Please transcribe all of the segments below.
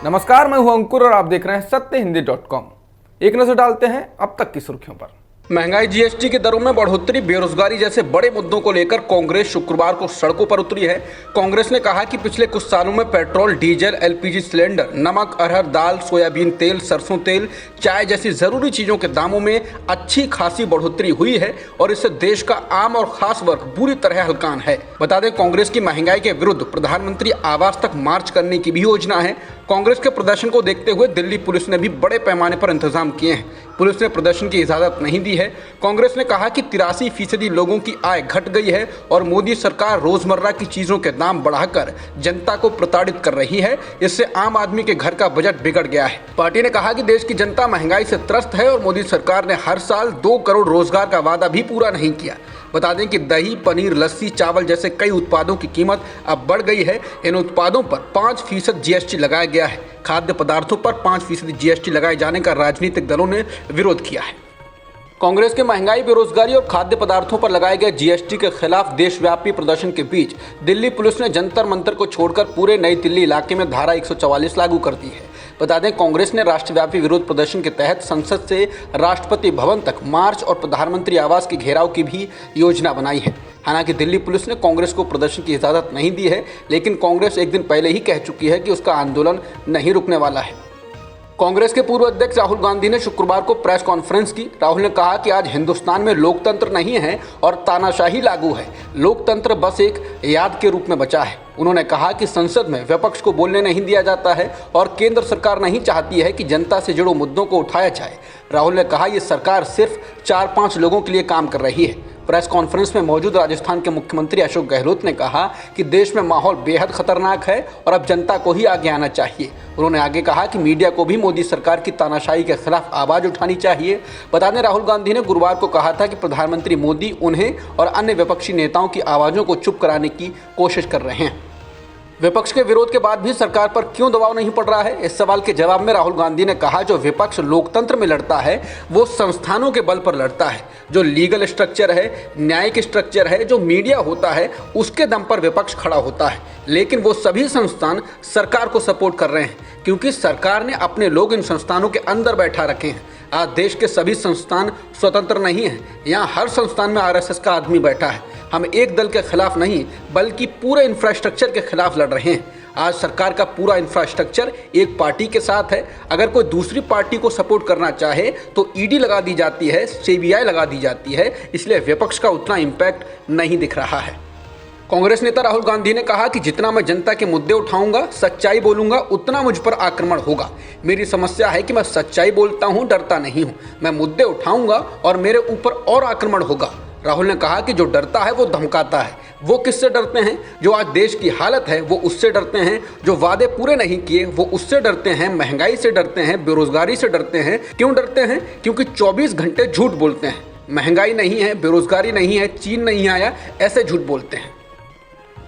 नमस्कार, मैं हूं अंकुर और आप देख रहे हैं सत्यहिंदी.com। एक नजर डालते हैं अब तक की सुर्खियों पर। महंगाई, जीएसटी की दरों में बढ़ोतरी, बेरोजगारी जैसे बड़े मुद्दों को लेकर कांग्रेस शुक्रवार को सड़कों पर उतरी है। कांग्रेस ने कहा कि पिछले कुछ सालों में पेट्रोल, डीजल, एलपीजी सिलेंडर, नमक, अरहर दाल, सोयाबीन तेल, सरसों तेल, चाय जैसी जरूरी चीजों के दामों में अच्छी खासी बढ़ोतरी हुई है और इससे देश का आम और खास वर्ग बुरी तरह हलकान है। बता दें, कांग्रेस की महंगाई के विरुद्ध प्रधानमंत्री आवास तक मार्च करने की भी योजना है। कांग्रेस के प्रदर्शन को देखते हुए दिल्ली पुलिस ने भी बड़े पैमाने पर इंतजाम किए हैं। पुलिस ने प्रदर्शन की इजाजत नहीं दी है। कांग्रेस ने कहा कि 83% लोगों की आय घट गई है और मोदी सरकार रोजमर्रा की चीजों के दाम बढ़ाकर जनता को प्रताड़ित कर रही है। इससे आम आदमी के घर का बजट बिगड़ गया है। पार्टी ने कहा कि देश की जनता महंगाई से त्रस्त है और मोदी सरकार ने हर साल 2 करोड़ रोजगार का वादा भी पूरा नहीं किया। बता दें कि दही, पनीर, लस्सी, चावल जैसे कई उत्पादों की कीमत अब बढ़ गई है। इन उत्पादों पर 5% जीएसटी लगाया गया है। खाद्य पदार्थों पर 5% जीएसटी लगाए जाने का राजनीतिक दलों ने विरोध किया है। कांग्रेस के महंगाई, बेरोजगारी और खाद्य पदार्थों पर लगाए गए जीएसटी के खिलाफ देशव्यापी प्रदर्शन के बीच दिल्ली पुलिस ने जंतर मंतर को छोड़कर पूरे नई दिल्ली इलाके में धारा 144 लागू कर दी है। बता दें, कांग्रेस ने राष्ट्रव्यापी विरोध प्रदर्शन के तहत संसद से राष्ट्रपति भवन तक मार्च और प्रधानमंत्री आवास के घेराव की भी योजना बनाई है। हालांकि दिल्ली पुलिस ने कांग्रेस को प्रदर्शन की इजाजत नहीं दी है, लेकिन कांग्रेस एक दिन पहले ही कह चुकी है कि उसका आंदोलन नहीं रुकने वाला है। कांग्रेस के पूर्व अध्यक्ष राहुल गांधी ने शुक्रवार को प्रेस कॉन्फ्रेंस की। राहुल ने कहा कि आज हिंदुस्तान में लोकतंत्र नहीं है और तानाशाही लागू है। लोकतंत्र बस एक याद के रूप में बचा है। उन्होंने कहा कि संसद में विपक्ष को बोलने नहीं दिया जाता है और केंद्र सरकार नहीं चाहती है कि जनता से जुड़े मुद्दों को उठाया जाए। राहुल ने कहा, ये सरकार सिर्फ 4-5 लोगों के लिए काम कर रही है। प्रेस कॉन्फ्रेंस में मौजूद राजस्थान के मुख्यमंत्री अशोक गहलोत ने कहा कि देश में माहौल बेहद खतरनाक है और अब जनता को ही आगे आना चाहिए। उन्होंने आगे कहा कि मीडिया को भी मोदी सरकार की तानाशाही के खिलाफ आवाज उठानी चाहिए। बता दें, राहुल गांधी ने गुरुवार को कहा था कि प्रधानमंत्री मोदी उन्हें और अन्य विपक्षी नेताओं की आवाज़ों को चुप कराने की कोशिश कर रहे हैं। विपक्ष के विरोध के बाद भी सरकार पर क्यों दबाव नहीं पड़ रहा है, इस सवाल के जवाब में राहुल गांधी ने कहा, जो विपक्ष लोकतंत्र में लड़ता है वो संस्थानों के बल पर लड़ता है। जो लीगल स्ट्रक्चर है, न्यायिक स्ट्रक्चर है, जो मीडिया होता है, उसके दम पर विपक्ष खड़ा होता है। लेकिन वो सभी संस्थान सरकार को सपोर्ट कर रहे हैं क्योंकि सरकार ने अपने लोग इन संस्थानों के अंदर बैठा रखे हैं। आज देश के सभी संस्थान स्वतंत्र नहीं हैं। यहाँ हर संस्थान में आरएसएस का आदमी बैठा है। हम एक दल के खिलाफ नहीं बल्कि पूरे इंफ्रास्ट्रक्चर के खिलाफ लड़ रहे हैं। आज सरकार का पूरा इंफ्रास्ट्रक्चर एक पार्टी के साथ है। अगर कोई दूसरी पार्टी को सपोर्ट करना चाहे तो ईडी लगा दी जाती है, सीबीआई लगा दी जाती है। इसलिए विपक्ष का उतना इम्पैक्ट नहीं दिख रहा है। कांग्रेस नेता राहुल गांधी ने कहा कि जितना मैं जनता के मुद्दे उठाऊंगा, सच्चाई बोलूंगा, उतना मुझ पर आक्रमण होगा। मेरी समस्या है कि मैं सच्चाई बोलता हूं, डरता नहीं हूं। मैं मुद्दे उठाऊंगा और मेरे ऊपर और आक्रमण होगा। राहुल ने कहा कि जो डरता है वो धमकाता है। वो किससे डरते हैं? जो आज देश की हालत है वो उससे डरते हैं। जो वादे पूरे नहीं किए वो उससे डरते हैं। महंगाई से डरते हैं, बेरोजगारी से डरते हैं। क्यों डरते हैं? क्योंकि 24 घंटे झूठ बोलते हैं। महंगाई नहीं है, बेरोजगारी नहीं है, चीन नहीं आया, ऐसे झूठ बोलते हैं।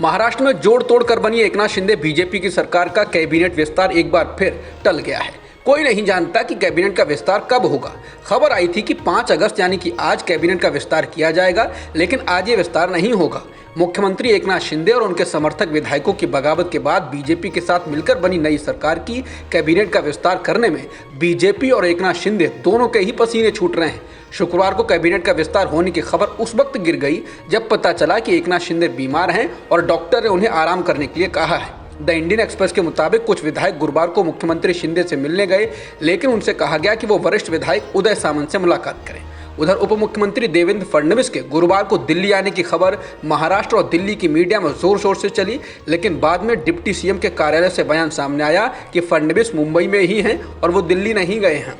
महाराष्ट्र में जोड़ तोड़ कर बनी एकनाथ शिंदे बीजेपी की सरकार का कैबिनेट विस्तार एक बार फिर टल गया है। कोई नहीं जानता कि कैबिनेट का विस्तार कब होगा। खबर आई थी कि 5 अगस्त यानी कि आज कैबिनेट का विस्तार किया जाएगा, लेकिन आज ये विस्तार नहीं होगा। मुख्यमंत्री एकनाथ शिंदे और उनके समर्थक विधायकों की बगावत के बाद बीजेपी के साथ मिलकर बनी नई सरकार की कैबिनेट का विस्तार करने में बीजेपी और एकनाथ शिंदे दोनों के ही पसीने छूट रहे हैं। शुक्रवार को कैबिनेट का विस्तार होने की खबर उस वक्त गिर गई जब पता चला कि एकनाथ शिंदे बीमार हैं और डॉक्टर ने उन्हें आराम करने के लिए कहा है। द इंडियन एक्सप्रेस के मुताबिक कुछ विधायक गुरुवार को मुख्यमंत्री शिंदे से मिलने गए, लेकिन उनसे कहा गया कि वो वरिष्ठ विधायक उदय सामंत से मुलाकात करें। उधर उप मुख्यमंत्री देवेंद्र फडणवीस के गुरुवार को दिल्ली आने की खबर महाराष्ट्र और दिल्ली की मीडिया में जोर शोर से चली, लेकिन बाद में डिप्टी सीएम के कार्यालय से बयान सामने आया कि फडणवीस मुंबई में ही हैं और वो दिल्ली नहीं गए हैं।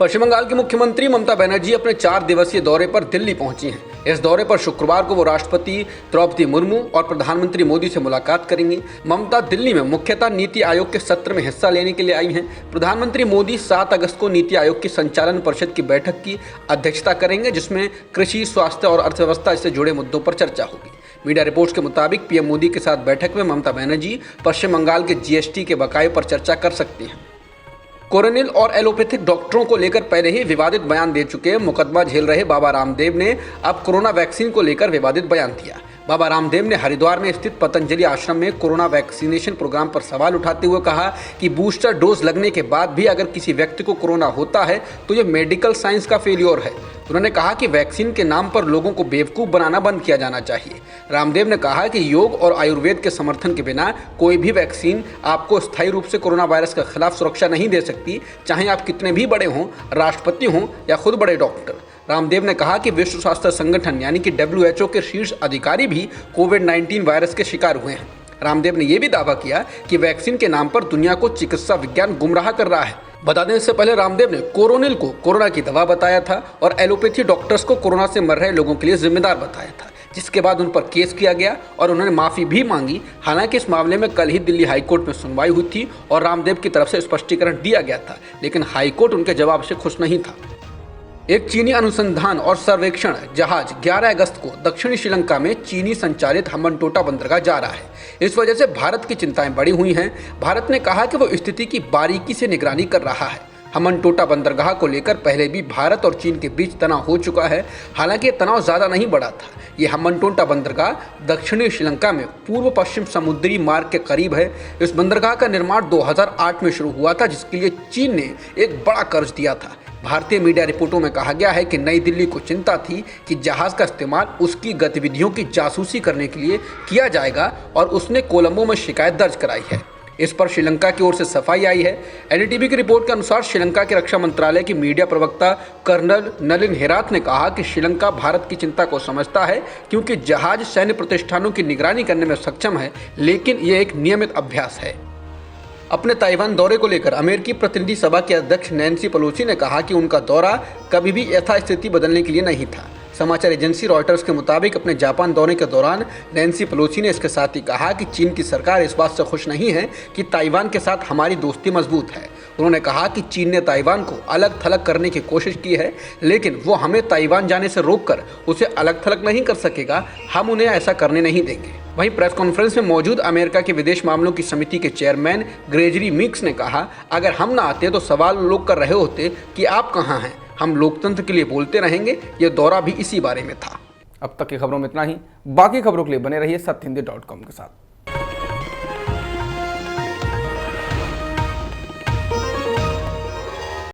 पश्चिम बंगाल की मुख्यमंत्री ममता बनर्जी अपने 4 दिवसीय दौरे पर दिल्ली पहुंची हैं। इस दौरे पर शुक्रवार को वो राष्ट्रपति द्रौपदी मुर्मू और प्रधानमंत्री मोदी से मुलाकात करेंगी। ममता दिल्ली में मुख्यतः नीति आयोग के सत्र में हिस्सा लेने के लिए आई हैं। प्रधानमंत्री मोदी 7 अगस्त को नीति आयोग की संचालन परिषद की बैठक की अध्यक्षता करेंगे, जिसमें कृषि, स्वास्थ्य और अर्थव्यवस्था से जुड़े मुद्दों पर चर्चा होगी। मीडिया रिपोर्ट्स के मुताबिक पीएम मोदी के साथ बैठक में ममता बनर्जी पश्चिम बंगाल के जीएसटी के बकाये पर चर्चा कर सकती हैं। कोरोनिल और एलोपैथिक डॉक्टरों को लेकर पहले ही विवादित बयान दे चुके मुकदमा झेल रहे बाबा रामदेव ने अब कोरोना वैक्सीन को लेकर विवादित बयान दिया। बाबा रामदेव ने हरिद्वार में स्थित पतंजलि आश्रम में कोरोना वैक्सीनेशन प्रोग्राम पर सवाल उठाते हुए कहा कि बूस्टर डोज लगने के बाद भी अगर किसी व्यक्ति को कोरोना होता है तो ये मेडिकल साइंस का फेल्योर है। उन्होंने कहा कि वैक्सीन के नाम पर लोगों को बेवकूफ़ बनाना बंद किया जाना चाहिए। रामदेव ने कहा कि योग और आयुर्वेद के समर्थन के बिना कोई भी वैक्सीन आपको स्थायी रूप से कोरोना वायरस के खिलाफ सुरक्षा नहीं दे सकती, चाहे आप कितने भी बड़े हों, राष्ट्रपति हों या खुद बड़े डॉक्टर। रामदेव ने कहा कि विश्व स्वास्थ्य संगठन यानी कि WHO के शीर्ष अधिकारी भी कोविड-19 वायरस के शिकार हुए हैं। रामदेव ने यह भी दावा किया कि वैक्सीन के नाम पर दुनिया को चिकित्सा विज्ञान गुमराह कर रहा है। बता दें, इससे पहले रामदेव ने कोरोनिल को कोरोना की दवा बताया था और एलोपैथी डॉक्टर्स को कोरोना से मर रहे लोगों के लिए जिम्मेदार बताया था, जिसके बाद उन पर केस किया गया और उन्होंने माफ़ी भी मांगी। हालांकि इस मामले में कल ही दिल्ली हाईकोर्ट में सुनवाई हुई थी और रामदेव की तरफ से स्पष्टीकरण दिया गया था, लेकिन हाईकोर्ट उनके जवाब से खुश नहीं था। एक चीनी अनुसंधान और सर्वेक्षण जहाज 11 अगस्त को दक्षिणी श्रीलंका में चीनी संचालित हम्बनटोटा बंदरगाह जा रहा है। इस वजह से भारत की चिंताएं बढ़ी हुई हैं। भारत ने कहा कि वो स्थिति की बारीकी से निगरानी कर रहा है। हम्बनटोटा बंदरगाह को लेकर पहले भी भारत और चीन के बीच तनाव हो चुका है। हालांकि ये तनाव ज़्यादा नहीं बढ़ा था। ये हम्बनटोटा बंदरगाह दक्षिणी श्रीलंका में पूर्व पश्चिम समुद्री मार्ग के करीब है। इस बंदरगाह का निर्माण 2008 में शुरू हुआ था, जिसके लिए चीन ने एक बड़ा कर्ज दिया था। भारतीय मीडिया रिपोर्टों में कहा गया है कि नई दिल्ली को चिंता थी कि जहाज का इस्तेमाल उसकी गतिविधियों की जासूसी करने के लिए किया जाएगा और उसने कोलंबो में शिकायत दर्ज कराई है। इस पर श्रीलंका की ओर से सफाई आई है। एनडीटीवी की रिपोर्ट के अनुसार श्रीलंका के रक्षा मंत्रालय की मीडिया प्रवक्ता कर्नल नलिन हेराथ ने कहा कि श्रीलंका भारत की चिंता को समझता है, क्योंकि जहाज सैन्य प्रतिष्ठानों की निगरानी करने में सक्षम है, लेकिन ये एक नियमित अभ्यास है। अपने ताइवान दौरे को लेकर अमेरिकी प्रतिनिधि सभा के अध्यक्ष नैन्सी पेलोसी ने कहा कि उनका दौरा कभी भी यथास्थिति बदलने के लिए नहीं था। समाचार एजेंसी रॉयटर्स के मुताबिक अपने जापान दौरे के दौरान नैन्सी पेलोसी ने इसके साथ ही कहा कि चीन की सरकार इस बात से खुश नहीं है कि ताइवान के साथ हमारी दोस्ती मजबूत है। उन्होंने कहा कि चीन ने ताइवान को अलग थलग करने की कोशिश की है, लेकिन वो हमें ताइवान जाने से रोककर उसे अलग थलग नहीं कर सकेगा। हम उन्हें ऐसा करने नहीं देंगे। वहीं प्रेस कॉन्फ्रेंस में मौजूद अमेरिका के विदेश मामलों की समिति के चेयरमैन ग्रेजरी मिक्स ने कहा, अगर हम ना आते तो सवाल लोग कर रहे होते कि आप कहाँ हैं। हम लोकतंत्र के लिए बोलते रहेंगे। ये दौरा भी इसी बारे में था। अब तक की खबरों में इतना ही। बाकी खबरों के लिए बने रहिए सत्यहिंदी.com के साथ।